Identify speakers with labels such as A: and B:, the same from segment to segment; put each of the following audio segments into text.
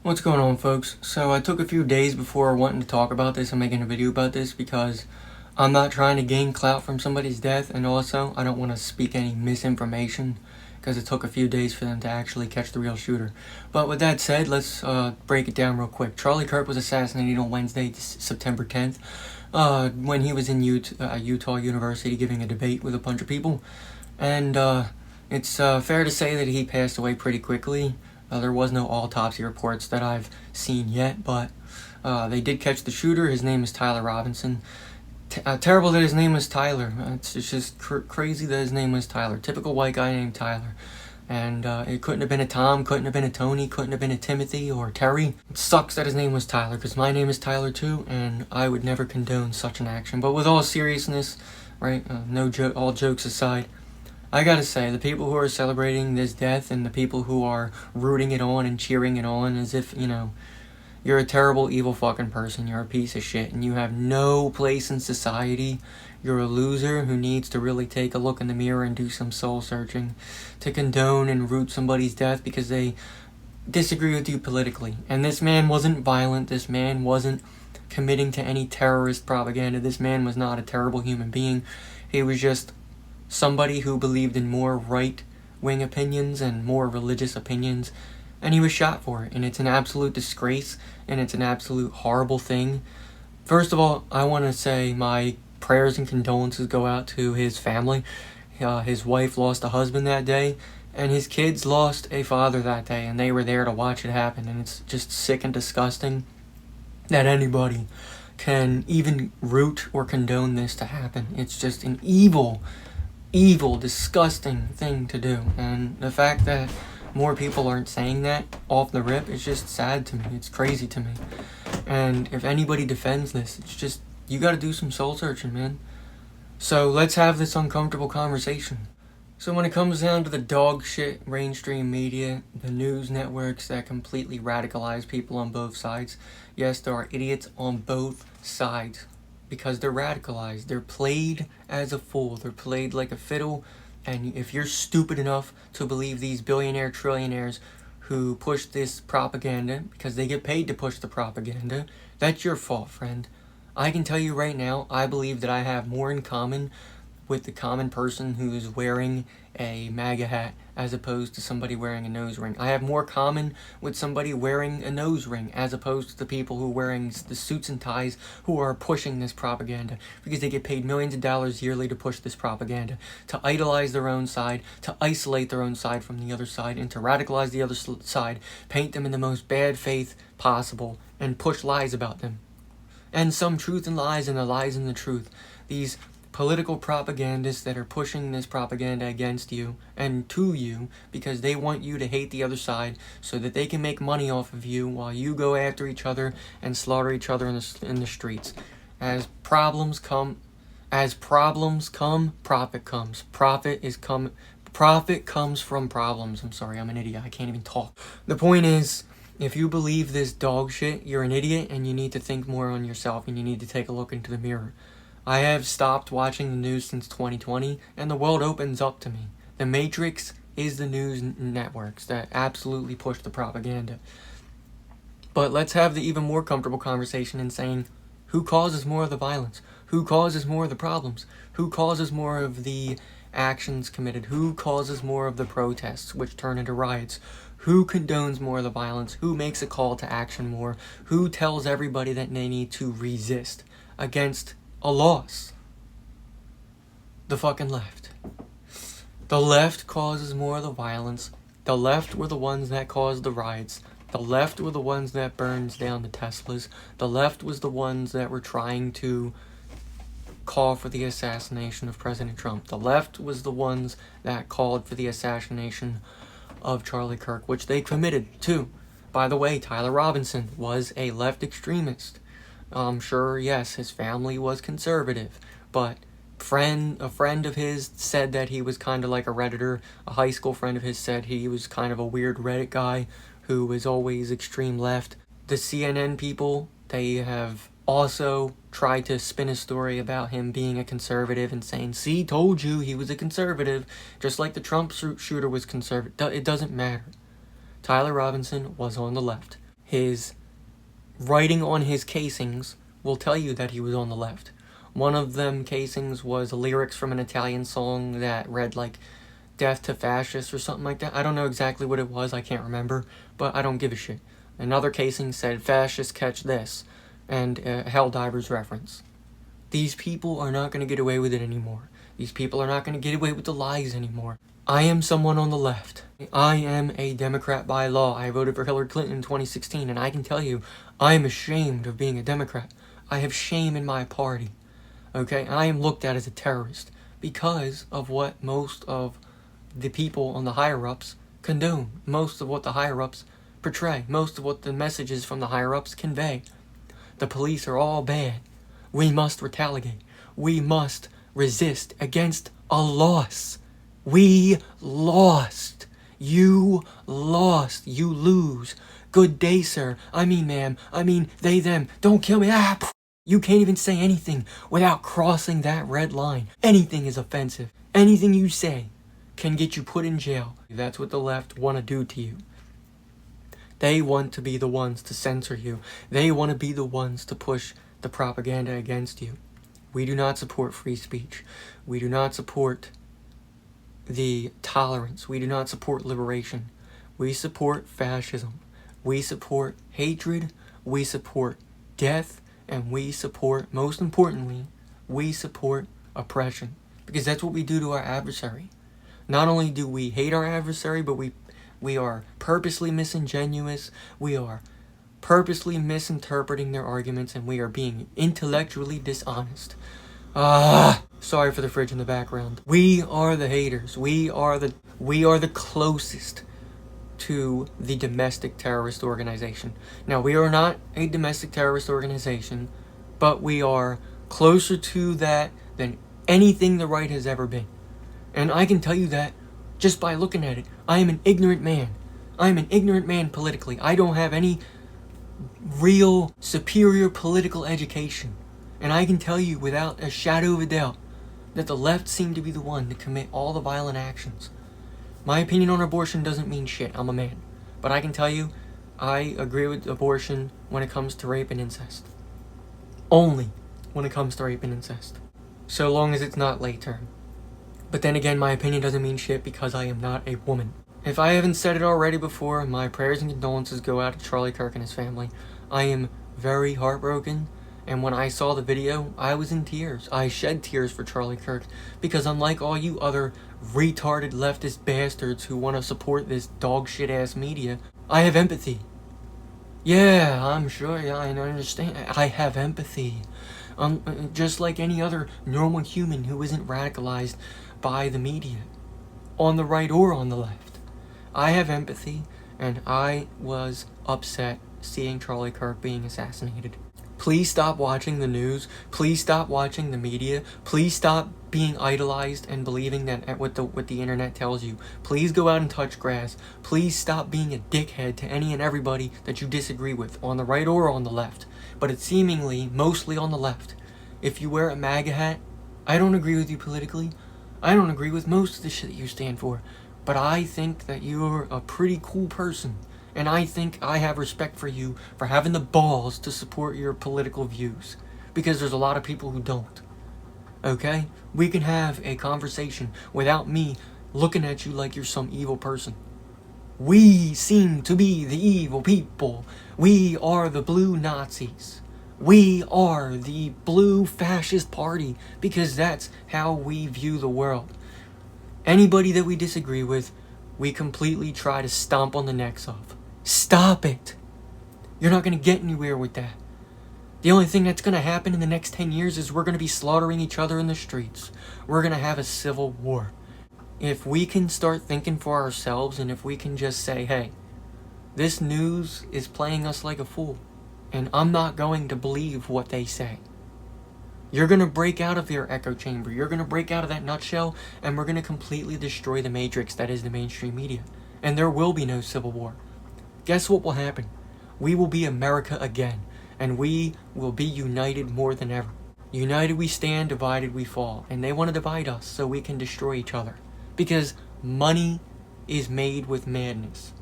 A: What's going on, folks? So I took a few days before wanting to talk about this and making a video about this because I'm not trying to gain clout from somebody's death, and also I don't want to speak any misinformation because it took a few days for them to actually catch the real shooter. But with that said, let's break it down real quick. Charlie Kirk was assassinated on Wednesday, September 10th, when he was in Utah University giving a debate with a bunch of people. And it's fair to say that he passed away pretty quickly. There was no autopsy reports that I've seen yet, but they did catch the shooter. His name is Tyler Robinson. Terrible that his name was Tyler. It's just crazy that his name was Tyler. Typical white guy named Tyler. And it couldn't have been a Tom, couldn't have been a Tony, couldn't have been a Timothy or Terry. It sucks that his name was Tyler, because my name is Tyler too, and I would never condone such an action. But with all seriousness, right, all jokes aside, I gotta say, the people who are celebrating this death and the people who are rooting it on and cheering it on as if, you're a terrible, evil fucking person, you're a piece of shit, and you have no place in society. You're a loser who needs to really take a look in the mirror and do some soul searching to condone and root somebody's death because they disagree with you politically. And this man wasn't violent, this man wasn't committing to any terrorist propaganda, this man was not a terrible human being. He was just somebody who believed in more right-wing opinions and more religious opinions, and he was shot for it, and it's an absolute disgrace, and it's an absolute horrible thing. First of all, I want to say my prayers and condolences go out to his family. His wife lost a husband that day, and his kids lost a father that day, and they were there to watch it happen, and it's just sick and disgusting that anybody can even root or condone this to happen. It's just an evil, disgusting thing to do, and the fact that more people aren't saying that off the rip is just sad to me. It's crazy to me. And if anybody defends this, it's just, you gotta do some soul searching, man. So let's have this uncomfortable conversation. So when it comes down to the dog shit mainstream media, the news networks that completely radicalize people on both sides, yes, there are idiots on both sides because they're radicalized. They're played as a fool. They're played like a fiddle. And if you're stupid enough to believe these billionaire trillionaires who push this propaganda because they get paid to push the propaganda, that's your fault, friend. I can tell you right now, I believe that I have more in common with the common person who is wearing a MAGA hat as opposed to somebody wearing a nose ring. I have more common with somebody wearing a nose ring as opposed to the people who are wearing the suits and ties who are pushing this propaganda because they get paid millions of dollars yearly to push this propaganda, to idolize their own side, to isolate their own side from the other side, and to radicalize the other side, paint them in the most bad faith possible, and push lies about them. And some truth and lies and the lies and the truth. These political propagandists that are pushing this propaganda against you and to you because they want you to hate the other side so that they can make money off of you while you go after each other and slaughter each other in the streets. As problems come, profit comes. Profit comes from problems. I'm sorry, I'm an idiot. I can't even talk. The point is, if you believe this dog shit, you're an idiot and you need to think more on yourself and you need to take a look into the mirror. I have stopped watching the news since 2020, and the world opens up to me. The Matrix is the news networks that absolutely push the propaganda. But let's have the even more comfortable conversation in saying, who causes more of the violence? Who causes more of the problems? Who causes more of the actions committed? Who causes more of the protests, which turn into riots? Who condones more of the violence? Who makes a call to action more? Who tells everybody that they need to resist against a loss? The fucking left. The left causes more of the violence. The left were the ones that caused the riots. The left were the ones that burned down the Teslas. The left was the ones that were trying to call for the assassination of President Trump. The left was the ones that called for the assassination of Charlie Kirk, which they committed to. By the way, Tyler Robinson was a left extremist. I'm sure, yes, his family was conservative, but a friend of his said that he was kind of like a Redditor. A high school friend of his said he was kind of a weird Reddit guy who was always extreme left. The CNN people, they have also tried to spin a story about him being a conservative and saying, see, told you he was a conservative, just like the Trump shooter was conservative. It doesn't matter. Tyler Robinson was on the left. his writing on his casings will tell you that he was on the left. One of them casings was lyrics from an Italian song that read like "Death to Fascists" or something like that. I don't know exactly what it was, I can't remember, but I don't give a shit. Another casing said "Fascists catch this," and a Helldivers reference. These people are not going to get away with it anymore. These people are not going to get away with the lies anymore. I am someone on the left. I am a Democrat by law. I voted for Hillary Clinton in 2016, and I can tell you, I am ashamed of being a Democrat. I have shame in my party. Okay? I am looked at as a terrorist because of what most of the people on the higher-ups condone. Most of what the higher-ups portray. Most of what the messages from the higher-ups convey. The police are all bad. We must retaliate. We must resist against a loss. We lost. You lost. You lose. Good day, sir. I mean, ma'am. I mean, they, them. Don't kill me. Ah! You can't even say anything without crossing that red line. Anything is offensive. Anything you say can get you put in jail. That's what the left want to do to you. They want to be the ones to censor you. They want to be the ones to push the propaganda against you. We do not support free speech. We do not support the tolerance. We do not support liberation. We support fascism. We support hatred. We support death. And we support, most importantly, we support oppression. Because that's what we do to our adversary. Not only do we hate our adversary, but we are purposely disingenuous. We are purposely misinterpreting their arguments, and we are being intellectually dishonest. Sorry for the fridge in the background. We are the haters. We are the closest to the domestic terrorist organization. Now, we are not a domestic terrorist organization, but we are closer to that than anything the right has ever been. And I can tell you that just by looking at it. I am an ignorant man. I am an ignorant man politically. I don't have any real superior political education. And I can tell you without a shadow of a doubt that the left seem to be the one to commit all the violent actions. My opinion on abortion doesn't mean shit. I'm a man. But I can tell you, I agree with abortion when it comes to rape and incest. Only when it comes to rape and incest. So long as it's not late term. But then again, my opinion doesn't mean shit because I am not a woman. If I haven't said it already before, my prayers and condolences go out to Charlie Kirk and his family. I am very heartbroken. And when I saw the video, I was in tears. I shed tears for Charlie Kirk because unlike all you other retarded leftist bastards who want to support this dog shit ass media, I have empathy. Yeah, I'm sure, yeah, I understand. I have empathy. Just like any other normal human who isn't radicalized by the media, on the right or on the left. I have empathy, and I was upset seeing Charlie Kirk being assassinated. Please stop watching the news. Please stop watching the media. Please stop being idolized and believing that what the internet tells you. Please go out and touch grass. Please stop being a dickhead to any and everybody that you disagree with, on the right or on the left. But it's seemingly mostly on the left. If you wear a MAGA hat, I don't agree with you politically. I don't agree with most of the shit that you stand for. But I think that you're a pretty cool person. And I think I have respect for you for having the balls to support your political views. Because there's a lot of people who don't. Okay? We can have a conversation without me looking at you like you're some evil person. We seem to be the evil people. We are the blue Nazis. We are the blue fascist party. Because that's how we view the world. Anybody that we disagree with, we completely try to stomp on the necks of. Stop it. You're not going to get anywhere with that. The only thing that's going to happen in the next 10 years is we're going to be slaughtering each other in the streets. We're going to have a civil war. If we can start thinking for ourselves, and if we can just say, hey, this news is playing us like a fool, and I'm not going to believe what they say. You're going to break out of your echo chamber. You're going to break out of that nutshell, and we're going to completely destroy the matrix that is the mainstream media. And there will be no civil war. Guess what will happen? We will be America again, and we will be united more than ever. United we stand, divided we fall. And they want to divide us so we can destroy each other. Because money is made with madness.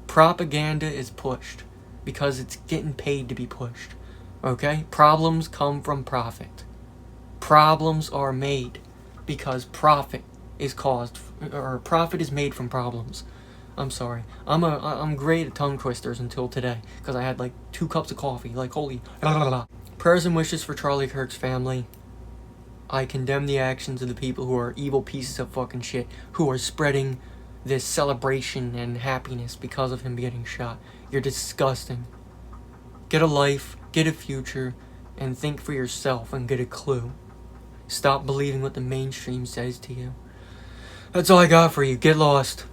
A: Propaganda is pushed because it's getting paid to be pushed. Okay? Problems come from profit. Problems are made because profit is made from problems. I'm sorry. I'm great at tongue twisters until today because I had like 2 cups of coffee. Like, holy. Prayers and wishes for Charlie Kirk's family. I condemn the actions of the people who are evil pieces of fucking shit who are spreading this celebration and happiness because of him getting shot. You're disgusting. Get a life, get a future, and think for yourself and get a clue. Stop believing what the mainstream says to you. That's all I got for you. Get lost.